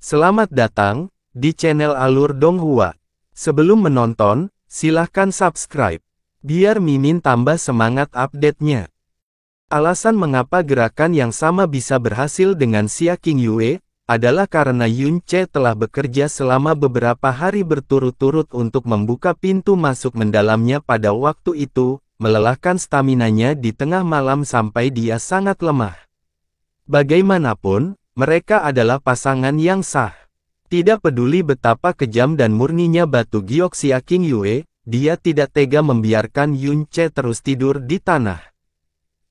Selamat datang di channel Alur Donghua. Sebelum menonton, silahkan subscribe, biar Mimin tambah semangat update-nya. Alasan mengapa gerakan yang sama bisa berhasil dengan Xia Qingyue, adalah karena Yun Ce telah bekerja selama beberapa hari berturut-turut untuk membuka pintu masuk mendalamnya pada waktu itu, melelahkan staminanya di tengah malam sampai dia sangat lemah. Bagaimanapun, mereka adalah pasangan yang sah. Tidak peduli betapa kejam dan murninya batu giok Xia Qingyue, dia tidak tega membiarkan Yun Ce terus tidur di tanah.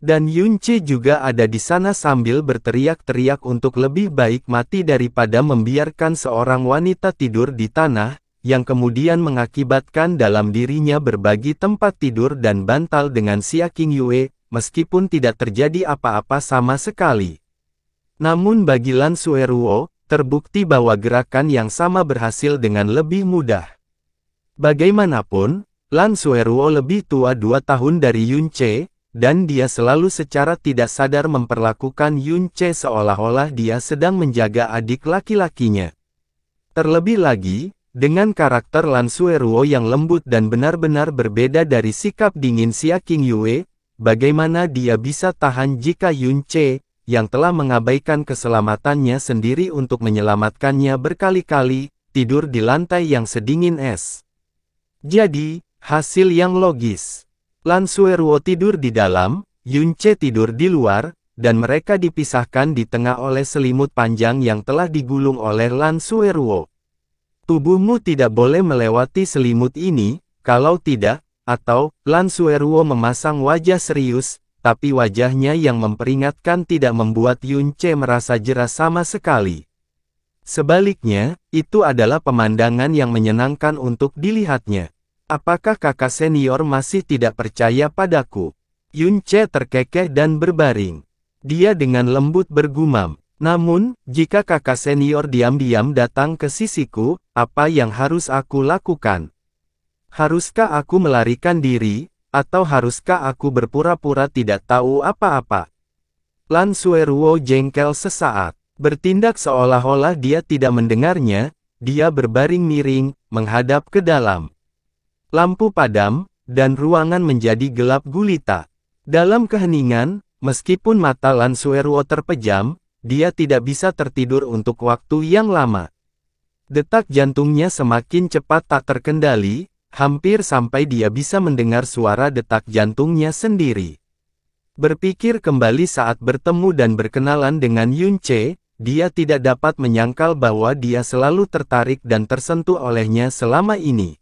Dan Yun Ce juga ada di sana sambil berteriak-teriak untuk lebih baik mati daripada membiarkan seorang wanita tidur di tanah, yang kemudian mengakibatkan dalam dirinya berbagi tempat tidur dan bantal dengan Xia Qingyue, meskipun tidak terjadi apa-apa sama sekali. Namun bagi Lan Sueruo, terbukti bahwa gerakan yang sama berhasil dengan lebih mudah. Bagaimanapun, Lan Sueruo lebih tua 2 tahun dari Yun Ce, dan dia selalu secara tidak sadar memperlakukan Yun Ce seolah-olah dia sedang menjaga adik laki-lakinya. Terlebih lagi, dengan karakter Lan Sueruo yang lembut dan benar-benar berbeda dari sikap dingin Xia Qingyue, bagaimana dia bisa tahan jika Yun Ce, yang telah mengabaikan keselamatannya sendiri untuk menyelamatkannya berkali-kali, tidur di lantai yang sedingin es. Jadi, hasil yang logis. Lan Sueruo tidur di dalam, Yun Ce tidur di luar, dan mereka dipisahkan di tengah oleh selimut panjang yang telah digulung oleh Lan Sueruo. Tubuhmu tidak boleh melewati selimut ini, kalau tidak, atau, Lan Sueruo memasang wajah serius, tapi wajahnya yang memperingatkan tidak membuat Yun Ce merasa jera sama sekali. Sebaliknya, itu adalah pemandangan yang menyenangkan untuk dilihatnya. Apakah kakak senior masih tidak percaya padaku? Yun Ce terkekeh dan berbaring. Dia dengan lembut bergumam, namun, jika kakak senior diam-diam datang ke sisiku, apa yang harus aku lakukan? Haruskah aku melarikan diri? Atau haruskah aku berpura-pura tidak tahu apa-apa? Lan Sueruo jengkel sesaat. Bertindak seolah-olah dia tidak mendengarnya, dia berbaring miring, menghadap ke dalam. Lampu padam, dan ruangan menjadi gelap gulita. Dalam keheningan, meskipun mata Lan Sueruo terpejam, dia tidak bisa tertidur untuk waktu yang lama. Detak jantungnya semakin cepat tak terkendali, hampir sampai dia bisa mendengar suara detak jantungnya sendiri. Berpikir kembali saat bertemu dan berkenalan dengan Yun Ce, dia tidak dapat menyangkal bahwa dia selalu tertarik dan tersentuh olehnya selama ini.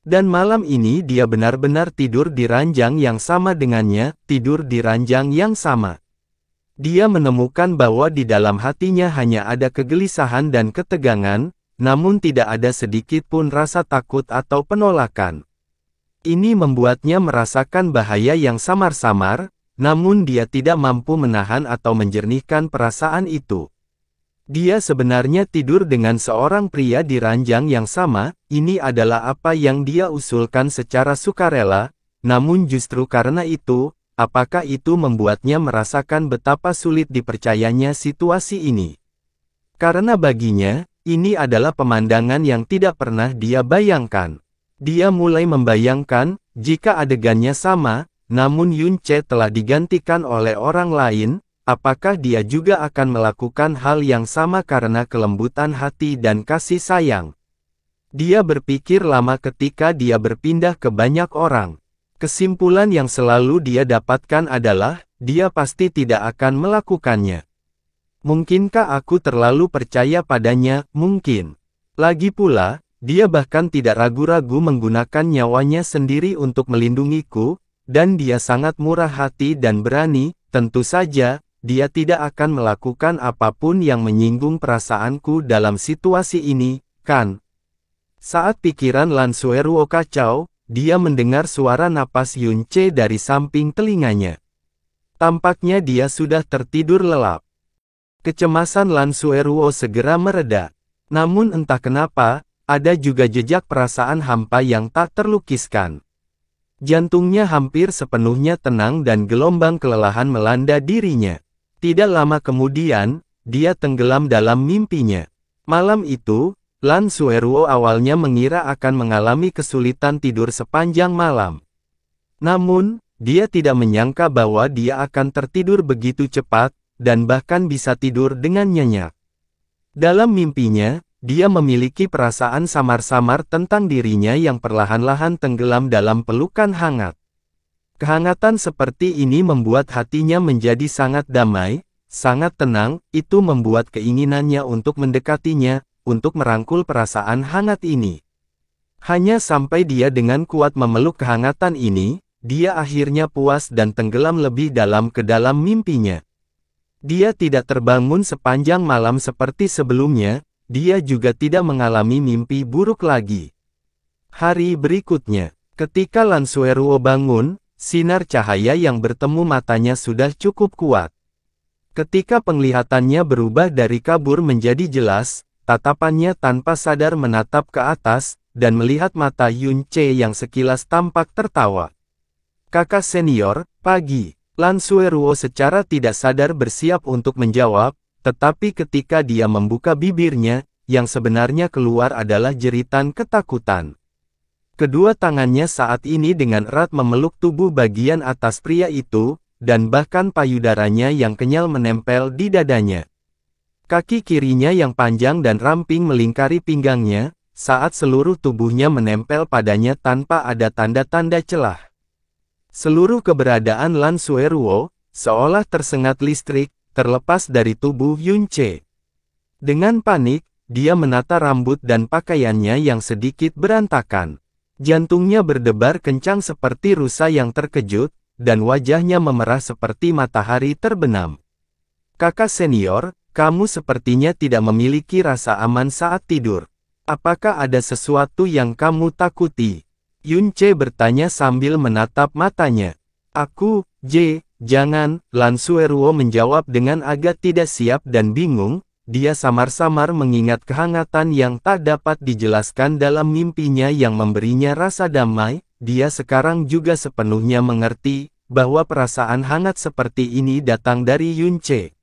Dan malam ini dia benar-benar tidur di ranjang yang sama dengannya, tidur di ranjang yang sama. Dia menemukan bahwa di dalam hatinya hanya ada kegelisahan dan ketegangan, namun tidak ada sedikit pun rasa takut atau penolakan. Ini membuatnya merasakan bahaya yang samar-samar, namun dia tidak mampu menahan atau menjernihkan perasaan itu. Dia sebenarnya tidur dengan seorang pria di ranjang yang sama, ini adalah apa yang dia usulkan secara sukarela, namun justru karena itu, apakah itu membuatnya merasakan betapa sulit dipercayanya situasi ini? Karena baginya, ini adalah pemandangan yang tidak pernah dia bayangkan. Dia mulai membayangkan, jika adegannya sama, namun Yun Ce telah digantikan oleh orang lain, apakah dia juga akan melakukan hal yang sama karena kelembutan hati dan kasih sayang. Dia berpikir lama ketika dia berpindah ke banyak orang. Kesimpulan yang selalu dia dapatkan adalah, dia pasti tidak akan melakukannya. Mungkinkah aku terlalu percaya padanya? Mungkin. Lagi pula, dia bahkan tidak ragu-ragu menggunakan nyawanya sendiri untuk melindungiku, dan dia sangat murah hati dan berani, tentu saja, dia tidak akan melakukan apapun yang menyinggung perasaanku dalam situasi ini, kan? Saat pikiran Lan Sueruo kacau, dia mendengar suara napas Yun Ce dari samping telinganya. Tampaknya dia sudah tertidur lelap. Kecemasan Lan Sueruo segera mereda. Namun entah kenapa, ada juga jejak perasaan hampa yang tak terlukiskan. Jantungnya hampir sepenuhnya tenang dan gelombang kelelahan melanda dirinya. Tidak lama kemudian, dia tenggelam dalam mimpinya. Malam itu, Lan Sueruo awalnya mengira akan mengalami kesulitan tidur sepanjang malam. Namun, dia tidak menyangka bahwa dia akan tertidur begitu cepat, dan bahkan bisa tidur dengan nyenyak. Dalam mimpinya, dia memiliki perasaan samar-samar tentang dirinya yang perlahan-lahan tenggelam dalam pelukan hangat. Kehangatan seperti ini membuat hatinya menjadi sangat damai, sangat tenang, itu membuat keinginannya untuk mendekatinya, untuk merangkul perasaan hangat ini. Hanya sampai dia dengan kuat memeluk kehangatan ini, dia akhirnya puas dan tenggelam lebih dalam ke dalam mimpinya. Dia tidak terbangun sepanjang malam seperti sebelumnya, dia juga tidak mengalami mimpi buruk lagi. Hari berikutnya, ketika Lan Sueruo bangun, sinar cahaya yang bertemu matanya sudah cukup kuat. Ketika penglihatannya berubah dari kabur menjadi jelas, tatapannya tanpa sadar menatap ke atas, dan melihat mata Yun Ce yang sekilas tampak tertawa. Kakak senior, pagi. Lan Sueruo secara tidak sadar bersiap untuk menjawab, tetapi ketika dia membuka bibirnya, yang sebenarnya keluar adalah jeritan ketakutan. Kedua tangannya saat ini dengan erat memeluk tubuh bagian atas pria itu, dan bahkan payudaranya yang kenyal menempel di dadanya. Kaki kirinya yang panjang dan ramping melingkari pinggangnya, saat seluruh tubuhnya menempel padanya tanpa ada tanda-tanda celah. Seluruh keberadaan Lan Sueruo, seolah tersengat listrik, terlepas dari tubuh Yun Ce. Dengan panik, dia menata rambut dan pakaiannya yang sedikit berantakan. Jantungnya berdebar kencang seperti rusa yang terkejut, dan wajahnya memerah seperti matahari terbenam. Kakak senior, kamu sepertinya tidak memiliki rasa aman saat tidur. Apakah ada sesuatu yang kamu takuti? Yun Ce bertanya sambil menatap matanya. Jangan, Lan Sueruo menjawab dengan agak tidak siap dan bingung, dia samar-samar mengingat kehangatan yang tak dapat dijelaskan dalam mimpinya yang memberinya rasa damai, dia sekarang juga sepenuhnya mengerti, bahwa perasaan hangat seperti ini datang dari Yun Ce.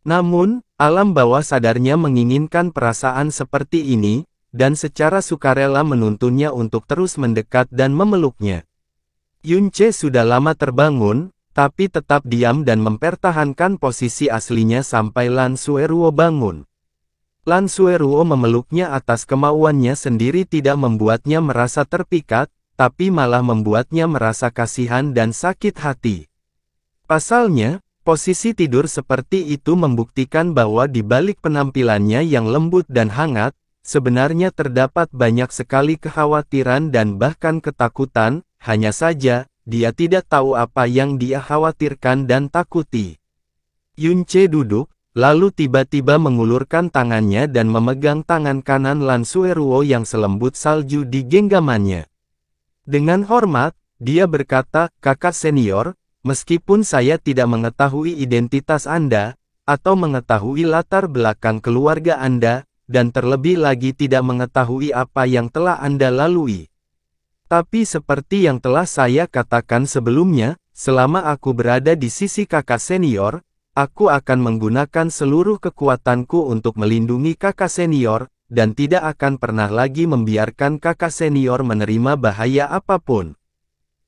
Namun, alam bawah sadarnya menginginkan perasaan seperti ini, dan secara sukarela menuntunnya untuk terus mendekat dan memeluknya. Yun Ce sudah lama terbangun, tapi tetap diam dan mempertahankan posisi aslinya sampai Lan Sueruo bangun. Lan Sueruo memeluknya atas kemauannya sendiri tidak membuatnya merasa terpikat, tapi malah membuatnya merasa kasihan dan sakit hati. Pasalnya, posisi tidur seperti itu membuktikan bahwa di balik penampilannya yang lembut dan hangat, sebenarnya terdapat banyak sekali kekhawatiran dan bahkan ketakutan, hanya saja, dia tidak tahu apa yang dia khawatirkan dan takuti. Yun Ce duduk, lalu tiba-tiba mengulurkan tangannya dan memegang tangan kanan Lan Sueruo yang selembut salju di genggamannya. Dengan hormat, dia berkata, kakak senior, meskipun saya tidak mengetahui identitas Anda, atau mengetahui latar belakang keluarga Anda, dan terlebih lagi tidak mengetahui apa yang telah Anda lalui. Tapi seperti yang telah saya katakan sebelumnya, selama aku berada di sisi kakak senior, aku akan menggunakan seluruh kekuatanku untuk melindungi kakak senior, dan tidak akan pernah lagi membiarkan kakak senior menerima bahaya apapun.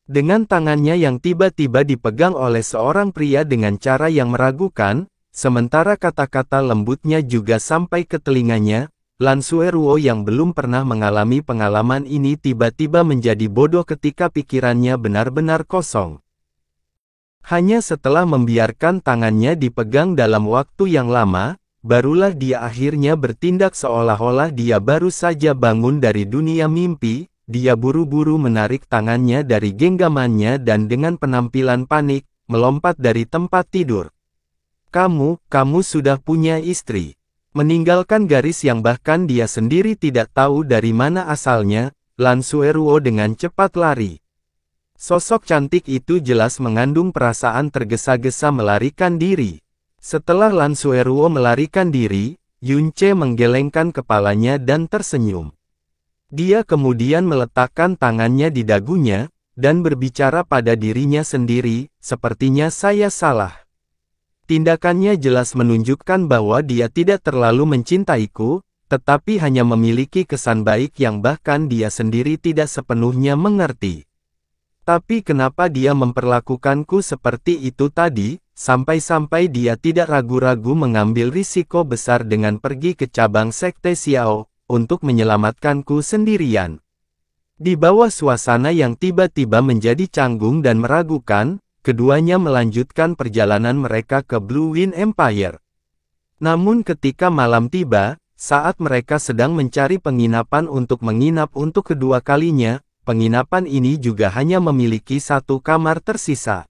Dengan tangannya yang tiba-tiba dipegang oleh seorang pria dengan cara yang meragukan, sementara kata-kata lembutnya juga sampai ke telinganya, Lan Sueruo yang belum pernah mengalami pengalaman ini tiba-tiba menjadi bodoh ketika pikirannya benar-benar kosong. Hanya setelah membiarkan tangannya dipegang dalam waktu yang lama, barulah dia akhirnya bertindak seolah-olah dia baru saja bangun dari dunia mimpi, dia buru-buru menarik tangannya dari genggamannya dan dengan penampilan panik, melompat dari tempat tidur. Kamu sudah punya istri. Meninggalkan garis yang bahkan dia sendiri tidak tahu dari mana asalnya, Lan Sueruo dengan cepat lari. Sosok cantik itu jelas mengandung perasaan tergesa-gesa melarikan diri. Setelah Lan Sueruo melarikan diri, Yun Ce menggelengkan kepalanya dan tersenyum. Dia kemudian meletakkan tangannya di dagunya, dan berbicara pada dirinya sendiri, sepertinya saya salah. Tindakannya jelas menunjukkan bahwa dia tidak terlalu mencintaiku, tetapi hanya memiliki kesan baik yang bahkan dia sendiri tidak sepenuhnya mengerti. Tapi kenapa dia memperlakukanku seperti itu tadi, sampai-sampai dia tidak ragu-ragu mengambil risiko besar dengan pergi ke cabang sekte Xiao, untuk menyelamatkanku sendirian. Di bawah suasana yang tiba-tiba menjadi canggung dan meragukan, keduanya melanjutkan perjalanan mereka ke Blue Wind Empire. Namun ketika malam tiba, saat mereka sedang mencari penginapan untuk menginap untuk kedua kalinya, penginapan ini juga hanya memiliki satu kamar tersisa.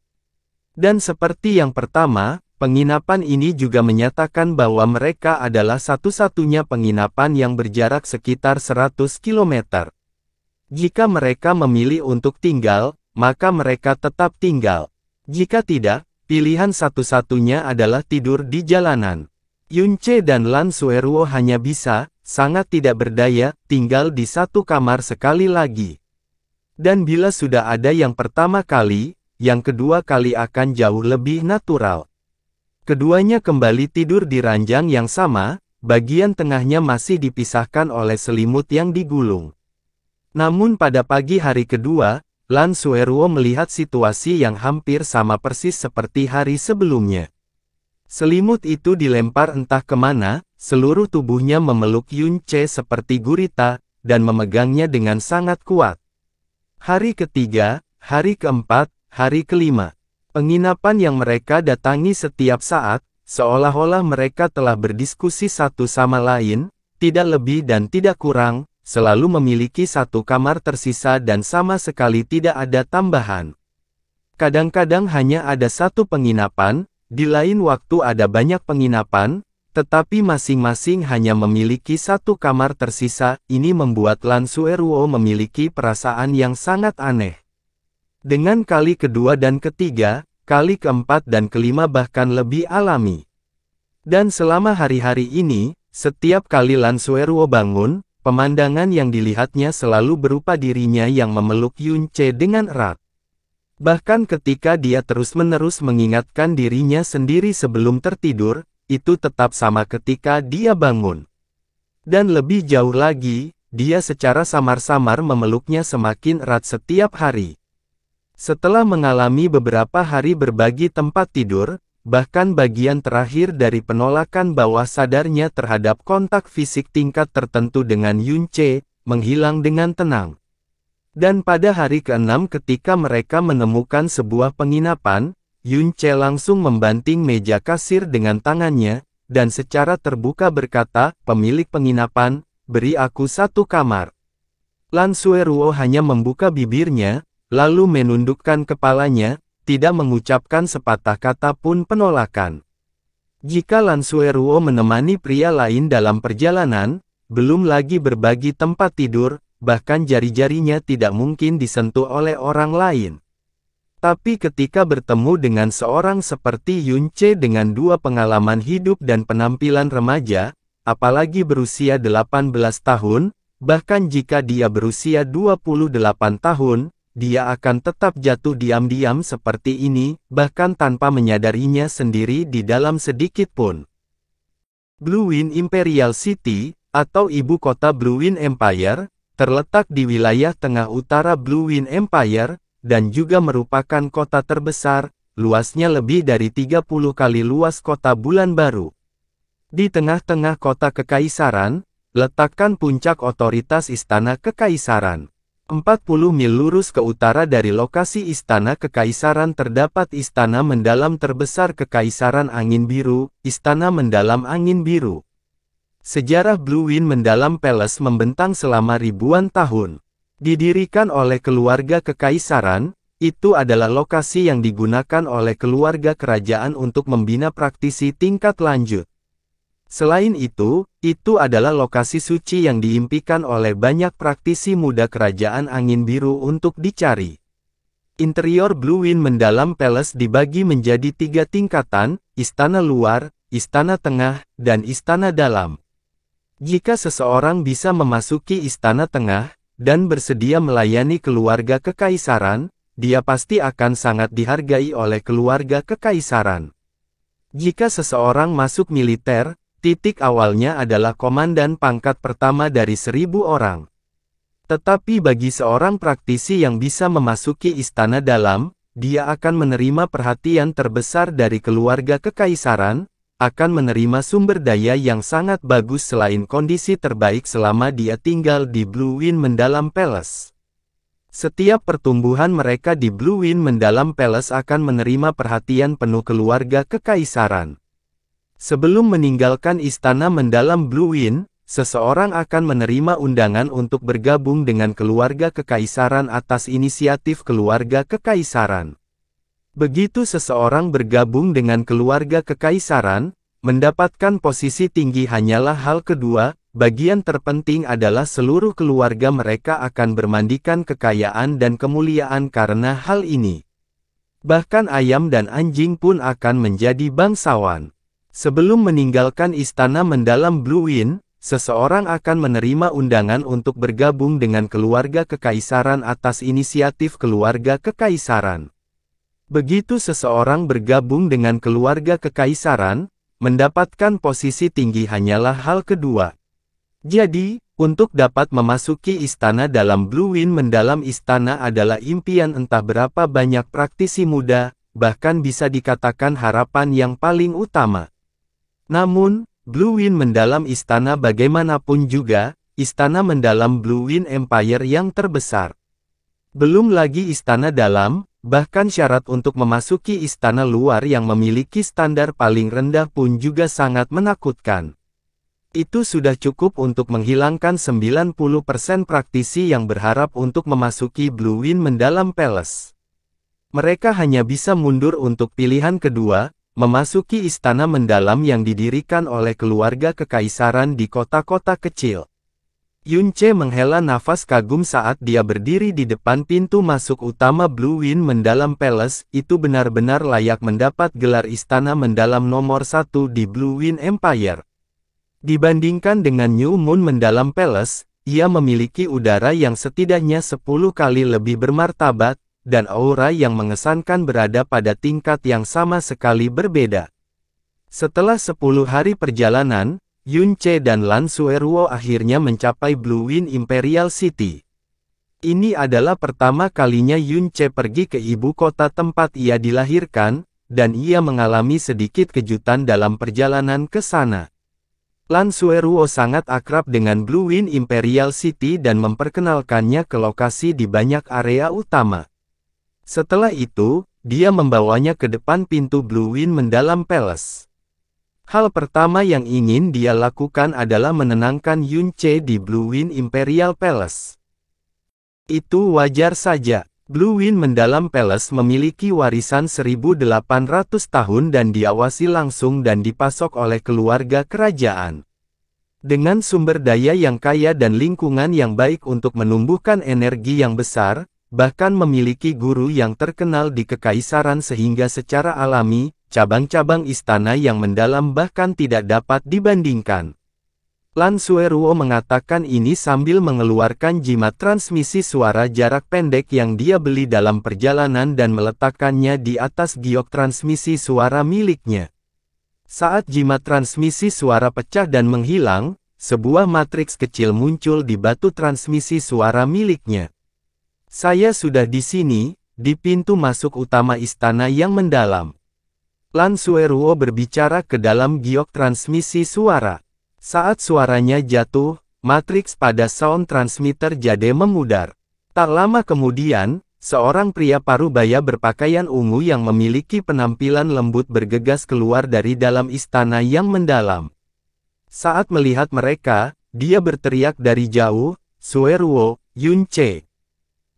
Dan seperti yang pertama, penginapan ini juga menyatakan bahwa mereka adalah satu-satunya penginapan yang berjarak sekitar 100 km. Jika mereka memilih untuk tinggal, maka mereka tetap tinggal. Jika tidak, pilihan satu-satunya adalah tidur di jalanan. Yunche dan Lan Sueruo hanya bisa, sangat tidak berdaya, tinggal di satu kamar sekali lagi. Dan bila sudah ada yang pertama kali, yang kedua kali akan jauh lebih natural. Keduanya kembali tidur di ranjang yang sama, bagian tengahnya masih dipisahkan oleh selimut yang digulung. Namun pada pagi hari kedua, Lan Sueruo melihat situasi yang hampir sama persis seperti hari sebelumnya. Selimut itu dilempar entah kemana, seluruh tubuhnya memeluk Yunche seperti gurita, dan memegangnya dengan sangat kuat. Hari ketiga, hari keempat, hari kelima. Penginapan yang mereka datangi setiap saat, seolah-olah mereka telah berdiskusi satu sama lain, tidak lebih dan tidak kurang, selalu memiliki satu kamar tersisa dan sama sekali tidak ada tambahan. Kadang-kadang hanya ada satu penginapan, di lain waktu ada banyak penginapan, tetapi masing-masing hanya memiliki satu kamar tersisa. Ini membuat Lan Sueruo memiliki perasaan yang sangat aneh. Dengan kali kedua dan ketiga, kali keempat dan kelima bahkan lebih alami. Dan selama hari-hari ini, setiap kali Lan Sueruo bangun, pemandangan yang dilihatnya selalu berupa dirinya yang memeluk Yunche dengan erat. Bahkan ketika dia terus-menerus mengingatkan dirinya sendiri sebelum tertidur, itu tetap sama ketika dia bangun. Dan lebih jauh lagi, dia secara samar-samar memeluknya semakin erat setiap hari. Setelah mengalami beberapa hari berbagi tempat tidur, bahkan bagian terakhir dari penolakan bawah sadarnya terhadap kontak fisik tingkat tertentu dengan Yunche, menghilang dengan tenang. Dan pada hari ke-6 ketika mereka menemukan sebuah penginapan, Yunche langsung membanting meja kasir dengan tangannya, dan secara terbuka berkata, "Pemilik penginapan, beri aku satu kamar." Lan Sueruo hanya membuka bibirnya, lalu menundukkan kepalanya, tidak mengucapkan sepatah kata pun penolakan. Jika Lan Sueruo menemani pria lain dalam perjalanan, belum lagi berbagi tempat tidur, bahkan jari-jarinya tidak mungkin disentuh oleh orang lain. Tapi ketika bertemu dengan seorang seperti Yunche dengan dua pengalaman hidup dan penampilan remaja, apalagi berusia 18 tahun, bahkan jika dia berusia 28 tahun, dia akan tetap jatuh diam-diam seperti ini, bahkan tanpa menyadarinya sendiri di dalam sedikit pun. Blue Wind Imperial City, atau ibu kota Blue Wind Empire, terletak di wilayah tengah utara Blue Wind Empire, dan juga merupakan kota terbesar, luasnya lebih dari 30 kali luas kota Bulan Baru. Di tengah-tengah kota Kekaisaran, letakkan puncak otoritas Istana Kekaisaran. 40 mil lurus ke utara dari lokasi Istana Kekaisaran terdapat Istana Mendalam terbesar Kekaisaran Angin Biru, Istana Mendalam Angin Biru. Sejarah Blue Wind Mendalam Palace membentang selama ribuan tahun. Didirikan oleh keluarga Kekaisaran, itu adalah lokasi yang digunakan oleh keluarga kerajaan untuk membina praktisi tingkat lanjut. Selain itu adalah lokasi suci yang diimpikan oleh banyak praktisi muda kerajaan Angin Biru untuk dicari. Interior Blue Wind Mendalam Palace dibagi menjadi 3 tingkatan, Istana Luar, Istana Tengah, dan Istana Dalam. Jika seseorang bisa memasuki Istana Tengah, dan bersedia melayani keluarga Kekaisaran, dia pasti akan sangat dihargai oleh keluarga Kekaisaran. Jika seseorang masuk militer, Titik awalnya adalah komandan pangkat pertama dari 1000 orang. Tetapi bagi seorang praktisi yang bisa memasuki istana dalam, dia akan menerima perhatian terbesar dari keluarga kekaisaran, akan menerima sumber daya yang sangat bagus selain kondisi terbaik selama dia tinggal di Blue Wind Mendalam Palace. Setiap pertumbuhan mereka di Blue Wind Mendalam Palace akan menerima perhatian penuh keluarga kekaisaran. Sebelum meninggalkan istana mendalam Blue Wind, seseorang akan menerima undangan untuk bergabung dengan keluarga kekaisaran atas inisiatif keluarga kekaisaran. Begitu seseorang bergabung dengan keluarga kekaisaran, mendapatkan posisi tinggi hanyalah hal kedua, bagian terpenting adalah seluruh keluarga mereka akan bermandikan kekayaan dan kemuliaan karena hal ini. Bahkan ayam dan anjing pun akan menjadi bangsawan. Sebelum meninggalkan istana mendalam Blue Wind, seseorang akan menerima undangan untuk bergabung dengan keluarga kekaisaran atas inisiatif keluarga kekaisaran. Begitu seseorang bergabung dengan keluarga kekaisaran, mendapatkan posisi tinggi hanyalah hal kedua. Jadi, untuk dapat memasuki istana dalam Blue Wind Mendalam istana adalah impian entah berapa banyak praktisi muda, bahkan bisa dikatakan harapan yang paling utama. Namun, Blue Wind Mendalam istana bagaimanapun juga, istana mendalam Blue Wind Empire yang terbesar. Belum lagi istana dalam, bahkan syarat untuk memasuki istana luar yang memiliki standar paling rendah pun juga sangat menakutkan. Itu sudah cukup untuk menghilangkan 90% praktisi yang berharap untuk memasuki Blue Wind Mendalam Palace. Mereka hanya bisa mundur untuk pilihan kedua, memasuki istana mendalam yang didirikan oleh keluarga kekaisaran di kota-kota kecil. Yunce menghela nafas kagum saat dia berdiri di depan pintu masuk utama Blue Wind Mendalam Palace, itu benar-benar layak mendapat gelar istana mendalam nomor 1 di Blue Wind Empire. Dibandingkan dengan New Moon Mendalam Palace, ia memiliki udara yang setidaknya 10 kali lebih bermartabat, dan aura yang mengesankan berada pada tingkat yang sama sekali berbeda. Setelah 10 hari perjalanan, Yunce dan Lan Sueruo akhirnya mencapai Blue Wind Imperial City. Ini adalah pertama kalinya Yunce pergi ke ibu kota tempat ia dilahirkan, dan ia mengalami sedikit kejutan dalam perjalanan ke sana. Lan Sueruo sangat akrab dengan Blue Wind Imperial City dan memperkenalkannya ke lokasi di banyak area utama. Setelah itu, dia membawanya ke depan pintu Blue Wind Mendalam Palace. Hal pertama yang ingin dia lakukan adalah menenangkan Yunce di Blue Wind Imperial Palace. Itu wajar saja. Blue Wind Mendalam Palace memiliki warisan 1800 tahun dan diawasi langsung dan dipasok oleh keluarga kerajaan. Dengan sumber daya yang kaya dan lingkungan yang baik untuk menumbuhkan energi yang besar, bahkan memiliki guru yang terkenal di kekaisaran sehingga secara alami, cabang-cabang istana yang mendalam bahkan tidak dapat dibandingkan. Lan Sueruo mengatakan ini sambil mengeluarkan jimat transmisi suara jarak pendek yang dia beli dalam perjalanan dan meletakkannya di atas giok transmisi suara miliknya. Saat jimat transmisi suara pecah dan menghilang, sebuah matriks kecil muncul di batu transmisi suara miliknya. Saya sudah di sini, di pintu masuk utama istana yang mendalam. Lan Sueruo berbicara ke dalam giok transmisi suara. Saat suaranya jatuh, matriks pada sound transmitter jadi memudar. Tak lama kemudian, seorang pria parubaya berpakaian ungu yang memiliki penampilan lembut bergegas keluar dari dalam istana yang mendalam. Saat melihat mereka, dia berteriak dari jauh, "Sueruo, Yunce.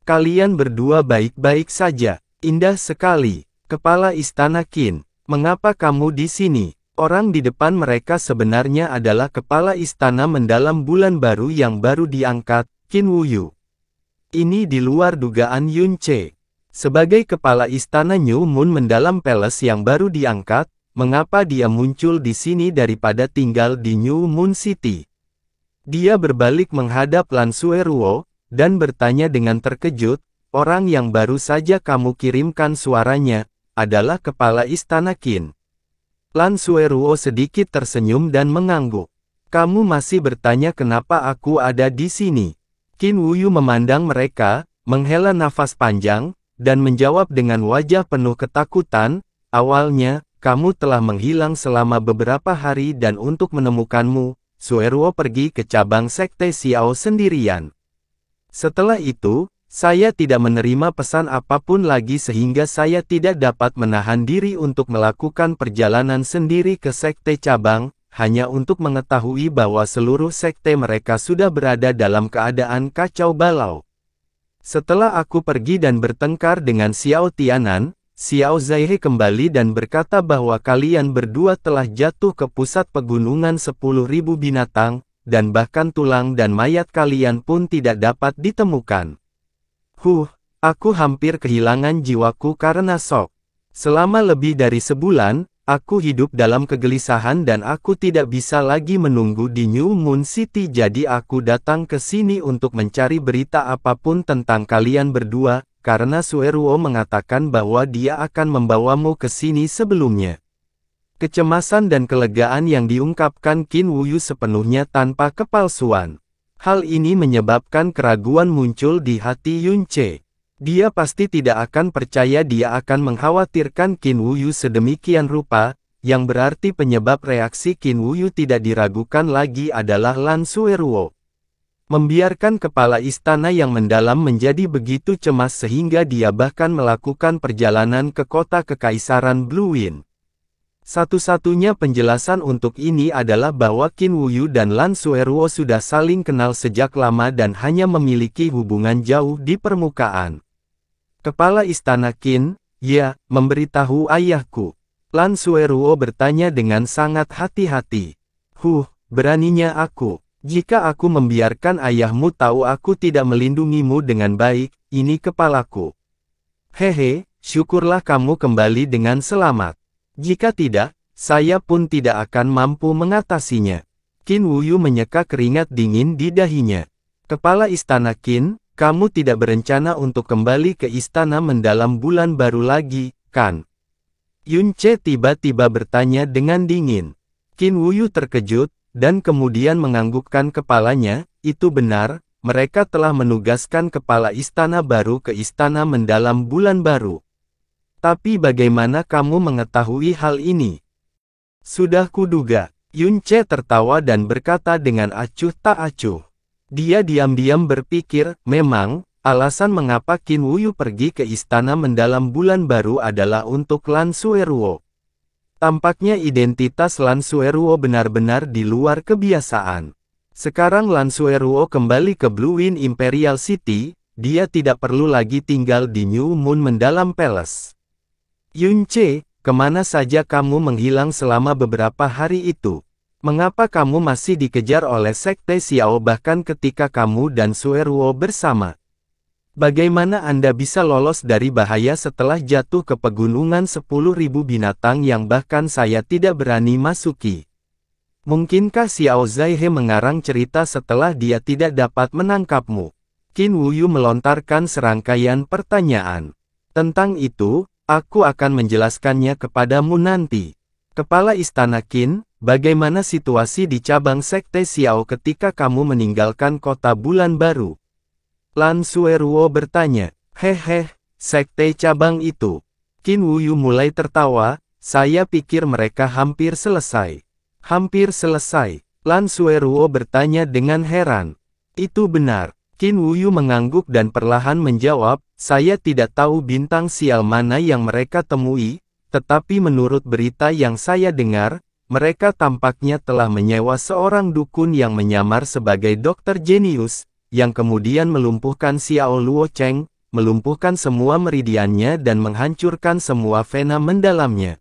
Kalian berdua baik-baik saja. Indah sekali. Kepala istana Qin. Mengapa kamu di sini?" Orang di depan mereka sebenarnya adalah kepala istana mendalam bulan baru yang baru diangkat, Qin Wuyu. Ini di luar dugaan Yunce. Sebagai kepala istana New Moon Mendalam Palace yang baru diangkat, mengapa dia muncul di sini daripada tinggal di New Moon City? Dia berbalik menghadap Lan Sueruo, dan bertanya dengan terkejut, "Orang yang baru saja kamu kirimkan suaranya, adalah kepala istana Qin." Lan Sueruo sedikit tersenyum dan mengangguk. Kamu masih bertanya kenapa aku ada di sini? Qin Wuyu memandang mereka, menghela nafas panjang, dan menjawab dengan wajah penuh ketakutan, awalnya, kamu telah menghilang selama beberapa hari dan untuk menemukanmu, Sueruo pergi ke cabang sekte Xiao sendirian. Setelah itu, saya tidak menerima pesan apapun lagi sehingga saya tidak dapat menahan diri untuk melakukan perjalanan sendiri ke sekte cabang, hanya untuk mengetahui bahwa seluruh sekte mereka sudah berada dalam keadaan kacau balau. Setelah aku pergi dan bertengkar dengan Xiao Tianan, Xiao Zaihe kembali dan berkata bahwa kalian berdua telah jatuh ke pusat pegunungan 10.000 binatang, dan bahkan tulang dan mayat kalian pun tidak dapat ditemukan. Aku hampir kehilangan jiwaku karena shock. Selama lebih dari sebulan, aku hidup dalam kegelisahan dan aku tidak bisa lagi menunggu di New Moon City, jadi aku datang ke sini untuk mencari berita apapun tentang kalian berdua, karena Sueruo mengatakan bahwa dia akan membawamu ke sini sebelumnya. Kecemasan dan kelegaan yang diungkapkan Qin Wuyu sepenuhnya tanpa kepalsuan. Hal ini menyebabkan keraguan muncul di hati Yun Ce. Dia pasti tidak akan percaya dia akan mengkhawatirkan Qin Wuyu sedemikian rupa, yang berarti penyebab reaksi Qin Wuyu tidak diragukan lagi adalah Lan Sueruo. Membiarkan kepala istana yang mendalam menjadi begitu cemas sehingga dia bahkan melakukan perjalanan ke kota kekaisaran Blue Wind. Satu-satunya penjelasan untuk ini adalah bahwa Qin Wuyu dan Lan Sueruo sudah saling kenal sejak lama dan hanya memiliki hubungan jauh di permukaan. Kepala istana Qin, ya, memberitahu ayahku. Lan Sueruo bertanya dengan sangat hati-hati. Beraninya aku. Jika aku membiarkan ayahmu tahu aku tidak melindungimu dengan baik, ini kepalaku. Hehe, syukurlah kamu kembali dengan selamat. Jika tidak, saya pun tidak akan mampu mengatasinya. Qin Wuyu menyeka keringat dingin di dahinya. Kepala istana Qin, kamu tidak berencana untuk kembali ke istana mendalam bulan baru lagi, kan? Yun Ce tiba-tiba bertanya dengan dingin. Qin Wuyu terkejut, dan kemudian menganggukkan kepalanya, itu benar, mereka telah menugaskan kepala istana baru ke istana mendalam bulan baru. Tapi bagaimana kamu mengetahui hal ini? Sudah kuduga. Yun Ce tertawa dan berkata dengan acuh tak acuh. Dia diam-diam berpikir, memang, alasan mengapa Qin Wuyu pergi ke istana mendalam bulan baru adalah untuk Lan Sueruo. Tampaknya identitas Lan Sueruo benar-benar di luar kebiasaan. Sekarang Lan Sueruo kembali ke Blue Wind Imperial City, dia tidak perlu lagi tinggal di New Moon Mendalam Palace. Yun Ce, kemana saja kamu menghilang selama beberapa hari itu? Mengapa kamu masih dikejar oleh sekte Xiao bahkan ketika kamu dan Sueruo bersama? Bagaimana Anda bisa lolos dari bahaya setelah jatuh ke pegunungan 10.000 binatang yang bahkan saya tidak berani masuki? Mungkinkah Xiao Zaihe mengarang cerita setelah dia tidak dapat menangkapmu? Qin Wuyu melontarkan serangkaian pertanyaan. Tentang itu, aku akan menjelaskannya kepadamu nanti. Kepala istana Qin, bagaimana situasi di cabang sekte Xiao ketika kamu meninggalkan kota bulan baru? Lan Sueruo bertanya. Sekte cabang itu. Qin Wuyu mulai tertawa, saya pikir mereka hampir selesai. Hampir selesai. Lan Sueruo bertanya dengan heran. Itu benar. Qin Wuyu mengangguk dan perlahan menjawab, saya tidak tahu bintang sial mana yang mereka temui, tetapi menurut berita yang saya dengar, mereka tampaknya telah menyewa seorang dukun yang menyamar sebagai dokter jenius, yang kemudian melumpuhkan Xiao Luo Cheng, melumpuhkan semua meridiannya dan menghancurkan semua vena mendalamnya.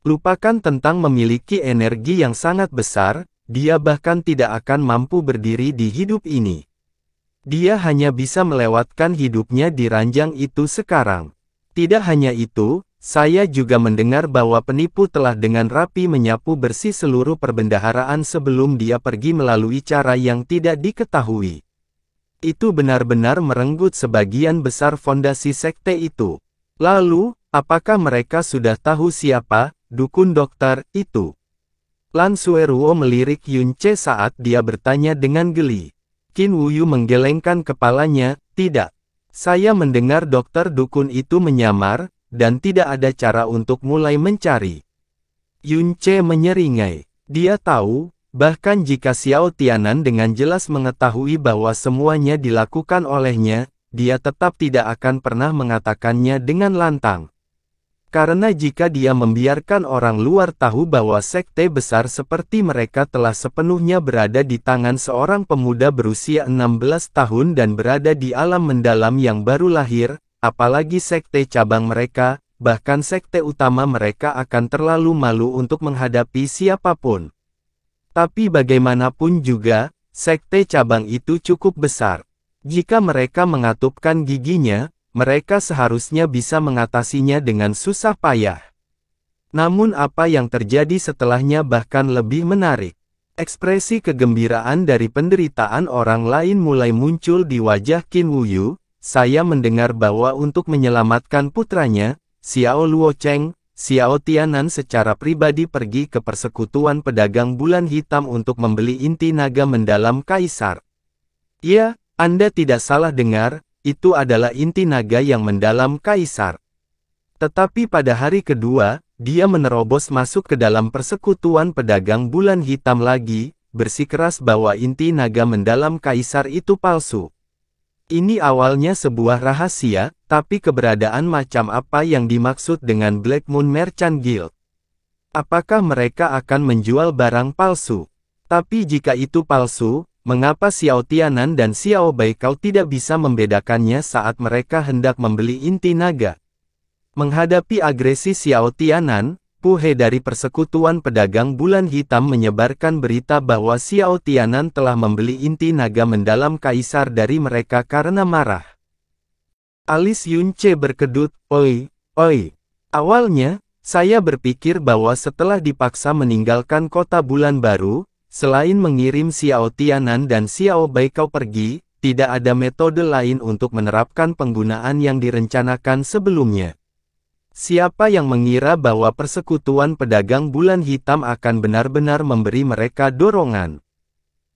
Lupakan tentang memiliki energi yang sangat besar, dia bahkan tidak akan mampu berdiri di hidup ini. Dia hanya bisa melewatkan hidupnya di ranjang itu sekarang. Tidak hanya itu, saya juga mendengar bahwa penipu telah dengan rapi menyapu bersih seluruh perbendaharaan sebelum dia pergi melalui cara yang tidak diketahui. Itu benar-benar merenggut sebagian besar fondasi sekte itu. Lalu, apakah mereka sudah tahu siapa dukun dokter, itu. Lan Sueruo melirik Yun Ce saat dia bertanya dengan geli. Qin Wuyu menggelengkan kepalanya, tidak. Saya mendengar dokter dukun itu menyamar, dan tidak ada cara untuk mulai mencari. Yun Ce menyeringai. Dia tahu, bahkan jika Xiao Tianan dengan jelas mengetahui bahwa semuanya dilakukan olehnya, dia tetap tidak akan pernah mengatakannya dengan lantang. Karena jika dia membiarkan orang luar tahu bahwa sekte besar seperti mereka telah sepenuhnya berada di tangan seorang pemuda berusia 16 tahun dan berada di alam mendalam yang baru lahir, apalagi sekte cabang mereka, bahkan sekte utama mereka akan terlalu malu untuk menghadapi siapapun. Tapi bagaimanapun juga, sekte cabang itu cukup besar. Jika mereka mengatupkan giginya, mereka seharusnya bisa mengatasinya dengan susah payah. Namun apa yang terjadi setelahnya bahkan lebih menarik. Ekspresi kegembiraan dari penderitaan orang lain mulai muncul di wajah Qin Wuyu. Saya mendengar bahwa untuk menyelamatkan putranya, Xiao Luocheng, Xiao Tianan secara pribadi pergi ke persekutuan pedagang bulan hitam untuk membeli inti naga mendalam kaisar. Ya, Anda tidak salah dengar, itu adalah inti naga yang mendalam kaisar. Tetapi pada hari kedua, dia menerobos masuk ke dalam persekutuan pedagang bulan hitam lagi, bersikeras bahwa inti naga mendalam kaisar itu palsu. Ini awalnya sebuah rahasia, tapi keberadaan macam apa yang dimaksud dengan Black Moon Merchant Guild? Apakah mereka akan menjual barang palsu? Tapi jika itu palsu, mengapa Xiao Tianan dan Xiao Baikao tidak bisa membedakannya saat mereka hendak membeli inti naga? Menghadapi agresi Xiao Tianan, Pu He dari persekutuan pedagang bulan hitam menyebarkan berita bahwa Xiao Tianan telah membeli inti naga mendalam kaisar dari mereka karena marah. Alis Yun Ce berkedut, oi. Awalnya, saya berpikir bahwa setelah dipaksa meninggalkan kota bulan baru, selain mengirim Xiao Tianan dan Xiao Baikao pergi, tidak ada metode lain untuk menerapkan penggunaan yang direncanakan sebelumnya. Siapa yang mengira bahwa persekutuan pedagang bulan hitam akan benar-benar memberi mereka dorongan?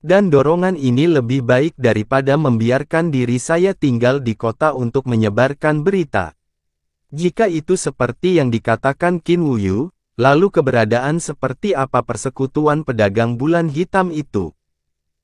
Dan dorongan ini lebih baik daripada membiarkan diri saya tinggal di kota untuk menyebarkan berita. Jika itu seperti yang dikatakan Qin Wuyu, lalu keberadaan seperti apa persekutuan pedagang bulan hitam itu?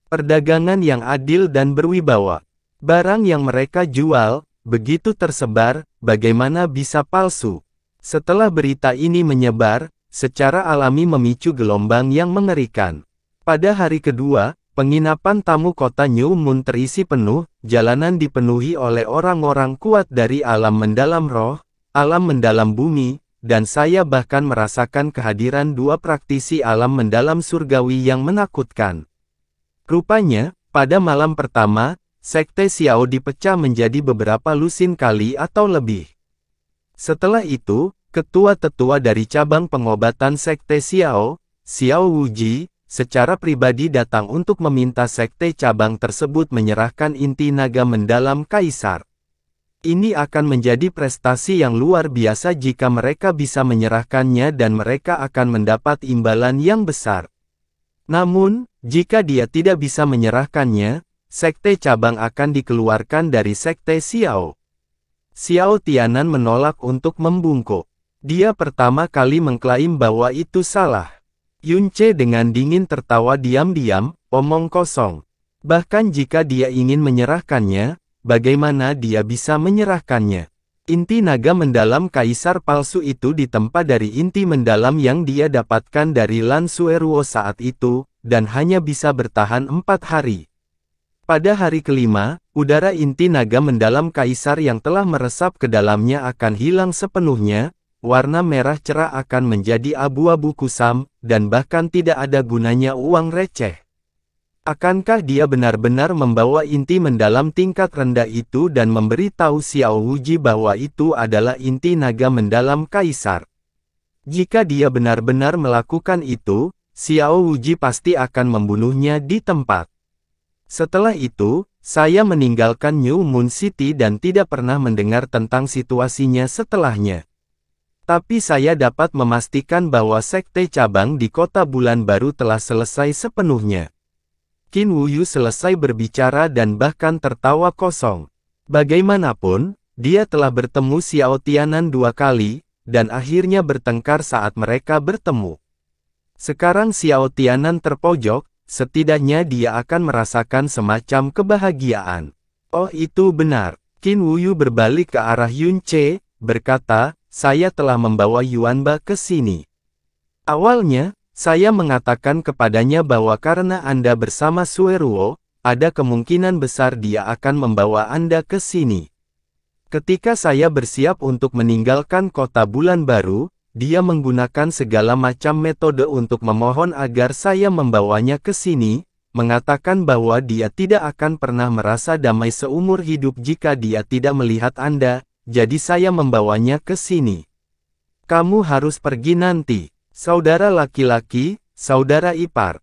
Perdagangan yang adil dan berwibawa. Barang yang mereka jual, begitu tersebar, bagaimana bisa palsu? Setelah berita ini menyebar, secara alami memicu gelombang yang mengerikan. Pada hari kedua, penginapan tamu kota New Moon terisi penuh, jalanan dipenuhi oleh orang-orang kuat dari alam mendalam roh, alam mendalam bumi, dan saya bahkan merasakan kehadiran dua praktisi alam mendalam surgawi yang menakutkan. Rupanya, pada malam pertama, sekte Xiao dipecah menjadi beberapa lusin kali atau lebih. Setelah itu, ketua-tetua dari cabang pengobatan sekte Xiao, Xiao Wuji, secara pribadi datang untuk meminta sekte cabang tersebut menyerahkan inti naga mendalam kaisar. Ini akan menjadi prestasi yang luar biasa jika mereka bisa menyerahkannya dan mereka akan mendapat imbalan yang besar. Namun, jika dia tidak bisa menyerahkannya, sekte cabang akan dikeluarkan dari sekte Xiao. Xiao Tianan menolak untuk membungkuk. Dia pertama kali mengklaim bahwa itu salah. Yun Ce dengan dingin tertawa diam-diam, omong kosong. Bahkan jika dia ingin menyerahkannya, bagaimana dia bisa menyerahkannya? Inti naga mendalam kaisar palsu itu ditempa dari inti mendalam yang dia dapatkan dari Lan Sueruo saat itu, dan hanya bisa bertahan 4 hari. Pada hari kelima, udara inti naga mendalam kaisar yang telah meresap ke dalamnya akan hilang sepenuhnya, warna merah cerah akan menjadi abu-abu kusam, dan bahkan tidak ada gunanya uang receh. Akankah dia benar-benar membawa inti mendalam tingkat rendah itu dan memberi tahu Xiao Wuji bahwa itu adalah inti naga mendalam kaisar? Jika dia benar-benar melakukan itu, Xiao Wuji pasti akan membunuhnya di tempat. Setelah itu, saya meninggalkan New Moon City dan tidak pernah mendengar tentang situasinya setelahnya. Tapi saya dapat memastikan bahwa sekte cabang di Kota Bulan Baru telah selesai sepenuhnya. Qin Wuyu selesai berbicara dan bahkan tertawa kosong. Bagaimanapun, dia telah bertemu Xiao Tianan 2 kali, dan akhirnya bertengkar saat mereka bertemu. Sekarang Xiao Tianan terpojok, setidaknya dia akan merasakan semacam kebahagiaan. Oh itu benar. Qin Wuyu berbalik ke arah Yun Ce, berkata, saya telah membawa Yuanba ke sini. Awalnya, saya mengatakan kepadanya bahwa karena Anda bersama Sueruo, ada kemungkinan besar dia akan membawa Anda ke sini. Ketika saya bersiap untuk meninggalkan Kota Bulan Baru, dia menggunakan segala macam metode untuk memohon agar saya membawanya ke sini, mengatakan bahwa dia tidak akan pernah merasa damai seumur hidup jika dia tidak melihat Anda. Jadi saya membawanya ke sini. Kamu harus pergi nanti, saudara laki-laki, saudara ipar.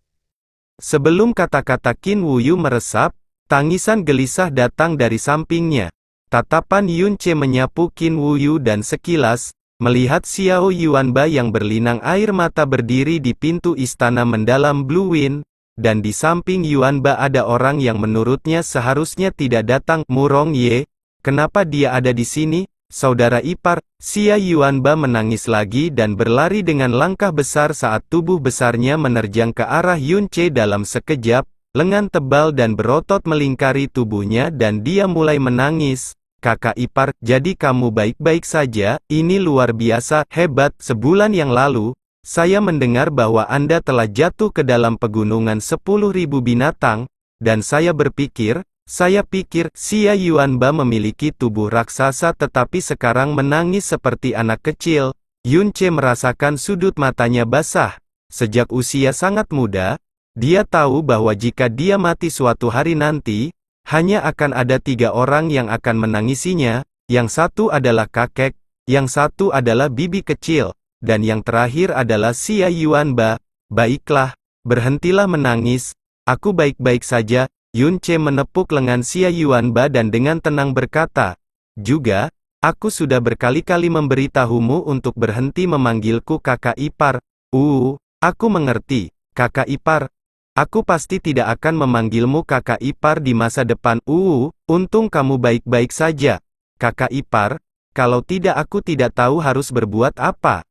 Sebelum kata-kata Qin Wuyu meresap, tangisan gelisah datang dari sampingnya. Tatapan Yun Ce menyapu Qin Wuyu dan sekilas, melihat Xiao Yuanba yang berlinang air mata berdiri di pintu istana mendalam Blue Wind, dan di samping Yuanba ada orang yang menurutnya seharusnya tidak datang. Murong Ye. Kenapa dia ada di sini, saudara ipar? Xia Yuanba menangis lagi dan berlari dengan langkah besar saat tubuh besarnya menerjang ke arah Yun Ce dalam sekejap, lengan tebal dan berotot melingkari tubuhnya dan dia mulai menangis. Kakak ipar, jadi kamu baik-baik saja, ini luar biasa, hebat. Sebulan yang lalu, saya mendengar bahwa Anda telah jatuh ke dalam pegunungan 10.000 binatang, dan saya pikir, Xia Yuanba memiliki tubuh raksasa tetapi sekarang menangis seperti anak kecil. Yun Ce merasakan sudut matanya basah. Sejak usia sangat muda, dia tahu bahwa jika dia mati suatu hari nanti, hanya akan ada 3 orang yang akan menangisinya, yang satu adalah kakek, yang satu adalah bibi kecil, dan yang terakhir adalah Xia Yuanba. Baiklah, berhentilah menangis, aku baik-baik saja. Yun Ce menepuk lengan Xia Yuanba dan dengan tenang berkata, juga, aku sudah berkali-kali memberitahumu untuk berhenti memanggilku kakak ipar. Aku mengerti, kakak ipar. Aku pasti tidak akan memanggilmu kakak ipar di masa depan. Untung kamu baik-baik saja, kakak ipar. Kalau tidak aku tidak tahu harus berbuat apa.